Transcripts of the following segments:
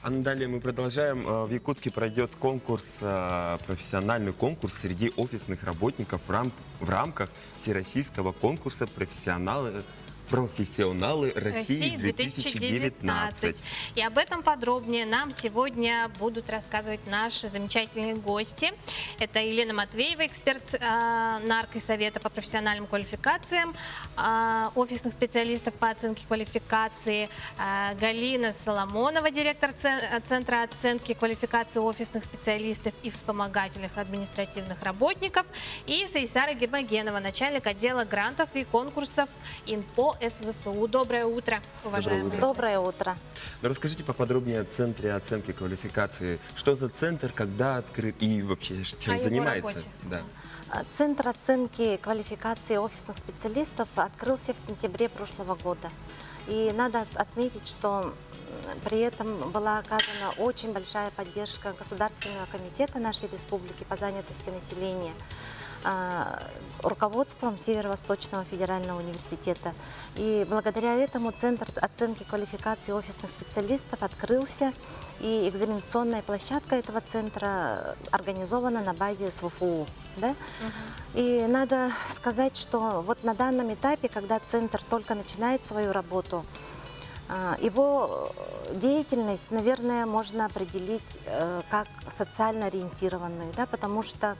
А далее мы продолжаем. В Якутске пройдет конкурс, профессиональный конкурс среди офисных работников в рамках Всероссийского конкурса профессионалы России 2019. И об этом подробнее нам сегодня будут рассказывать наши замечательные гости. Это Елена Матвеева, эксперт Наркосовета по профессиональным квалификациям, офисных специалистов по оценке квалификации, Галина Соломонова, директор Центра оценки квалификации офисных специалистов и вспомогательных административных работников, и Сайсара Гермогенова, начальник отдела грантов и конкурсов ИНПО СВФУ. Доброе утро, уважаемые. Доброе утро. Но расскажите поподробнее о Центре оценки квалификации. Что за центр, когда открыт и вообще чем занимается? Да. Центр оценки квалификации офисных специалистов открылся в сентябре прошлого года. И надо отметить, что при этом была оказана очень большая поддержка Государственного комитета нашей республики по занятости населения, руководством Северо-Восточного федерального университета. И благодаря этому Центр оценки квалификации офисных специалистов открылся, и экзаменационная площадка этого центра организована на базе СВФУ. Да? И надо сказать, что вот на данном этапе, когда Центр только начинает свою работу, его деятельность, наверное, можно определить как социально ориентированную, да, потому что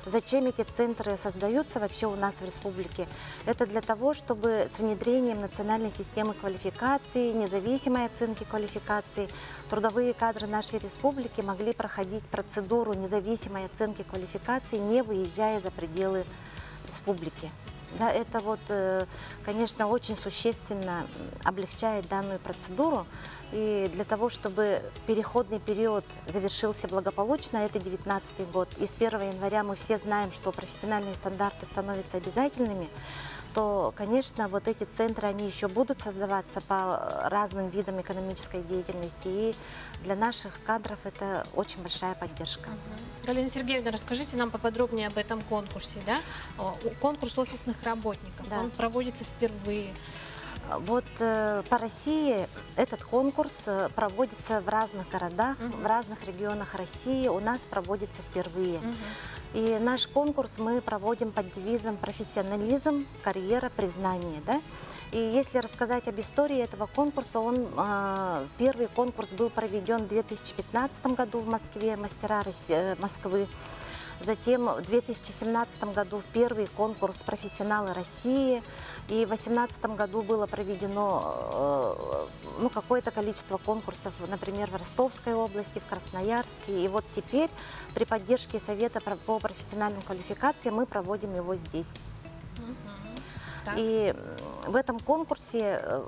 зачем эти центры создаются вообще у нас в республике? Это для того, чтобы с внедрением национальной системы квалификации, независимой оценки квалификации, трудовые кадры нашей республики могли проходить процедуру независимой оценки квалификации, не выезжая за пределы республики. Да, это вот, конечно, очень существенно облегчает данную процедуру. И для того, чтобы переходный период завершился благополучно, это 2019 год, и с 1 января мы все знаем, что профессиональные стандарты становятся обязательными, то, конечно, вот эти центры, они еще будут создаваться по разным видам экономической деятельности, и для наших кадров это очень большая поддержка. Галина Сергеевна, расскажите нам поподробнее об этом конкурсе, да? Конкурс офисных работников, Да. Он проводится впервые. Вот по России этот конкурс проводится в разных городах, в разных регионах России. У нас проводится впервые. И наш конкурс мы проводим под девизом «Профессионализм, карьера, признание». Да? И если рассказать об истории этого конкурса, первый конкурс был проведен в 2015 году в Москве, мастера Москвы. Затем в 2017 году первый конкурс «Профессионалы России». И в 2018 году было проведено какое-то количество конкурсов, например, в Ростовской области, в Красноярске. И вот теперь при поддержке Совета по профессиональным квалификациям мы проводим его здесь. И в этом конкурсе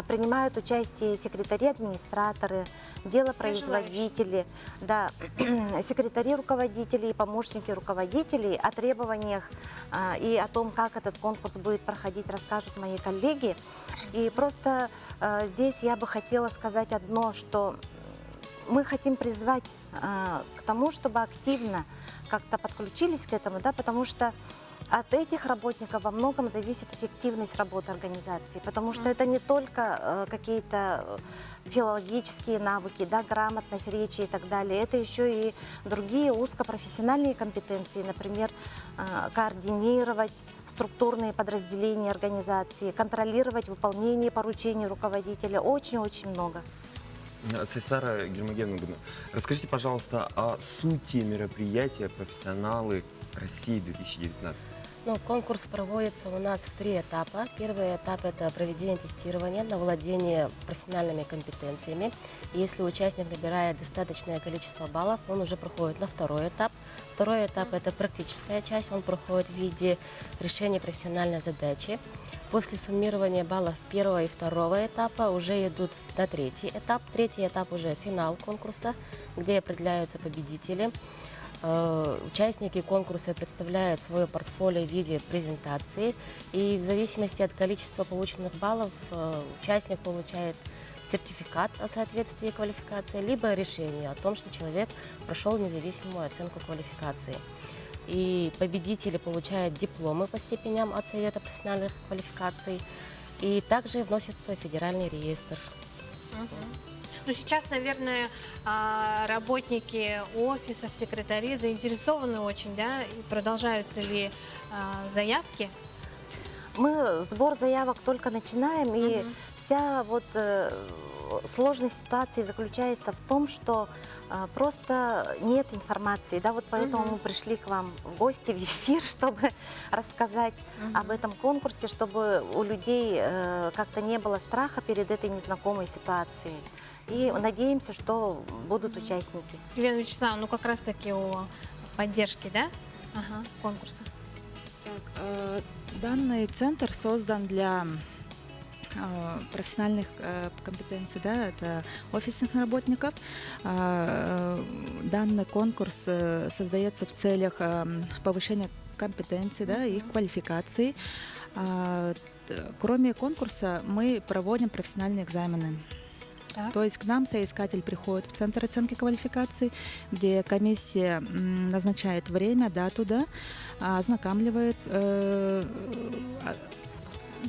принимают участие секретари-администраторы, делопроизводители, да, секретари-руководители и помощники руководителей. О требованиях и о том, как этот конкурс будет проходить, расскажут мои коллеги. И просто здесь я бы хотела сказать одно, что мы хотим призвать к тому, чтобы активно как-то подключились к этому, да, потому что от этих работников во многом зависит эффективность работы организации, потому что это не только какие-то филологические навыки, да, грамотность речи и так далее, это еще и другие узкопрофессиональные компетенции, например, координировать структурные подразделения организации, контролировать выполнение поручений руководителя, очень-очень много. Сайсара Гермогеновна, расскажите, пожалуйста, о сути мероприятия «Профессионалы России 2019». Конкурс проводится у нас в 3 этапа. Первый этап – это проведение тестирования на владение профессиональными компетенциями. И если участник набирает достаточное количество баллов, он уже проходит на второй этап. Второй этап – это практическая часть, он проходит в виде решения профессиональной задачи. После суммирования баллов первого и второго этапа уже идут на третий этап. Третий этап уже финал конкурса, где определяются победители. Участники конкурса представляют свое портфолио в виде презентации, и в зависимости от количества полученных баллов участник получает сертификат о соответствии квалификации, либо решение о том, что человек прошел независимую оценку квалификации. И победители получают дипломы по степеням от Совета профессиональных квалификаций, и также вносятся в федеральный реестр. Ну, сейчас, наверное, работники офисов, секретари заинтересованы очень, да? И продолжаются ли заявки? Мы сбор заявок только начинаем, и вся вот сложность ситуации заключается в том, что просто нет информации, да, вот поэтому мы пришли к вам в гости, в эфир, чтобы рассказать об этом конкурсе, чтобы у людей как-то не было страха перед этой незнакомой ситуацией. И надеемся, что будут участники. Елена Вячеславовна, ну как раз-таки о поддержке, да, конкурса? Так, данный центр создан для профессиональных компетенций, да, это офисных работников. Данный конкурс создается в целях повышения компетенций, да, их квалификации. Кроме конкурса мы проводим профессиональные экзамены. Так. То есть к нам соискатель приходит в Центр оценки квалификаций, где комиссия назначает время, дату, да, ознакомливает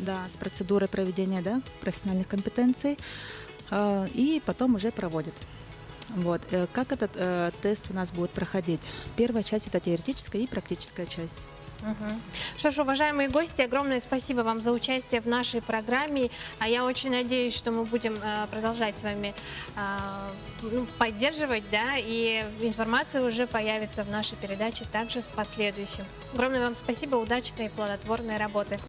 с процедурой проведения, да, профессиональных компетенций и потом уже проводит. Вот. Как этот тест у нас будет проходить? Первая часть – это теоретическая и практическая часть. Что ж, уважаемые гости, огромное спасибо вам за участие в нашей программе. А я очень надеюсь, что мы будем продолжать с вами поддерживать, да, и информация уже появится в нашей передаче также в последующем. Огромное вам спасибо, удачной и плодотворной работы.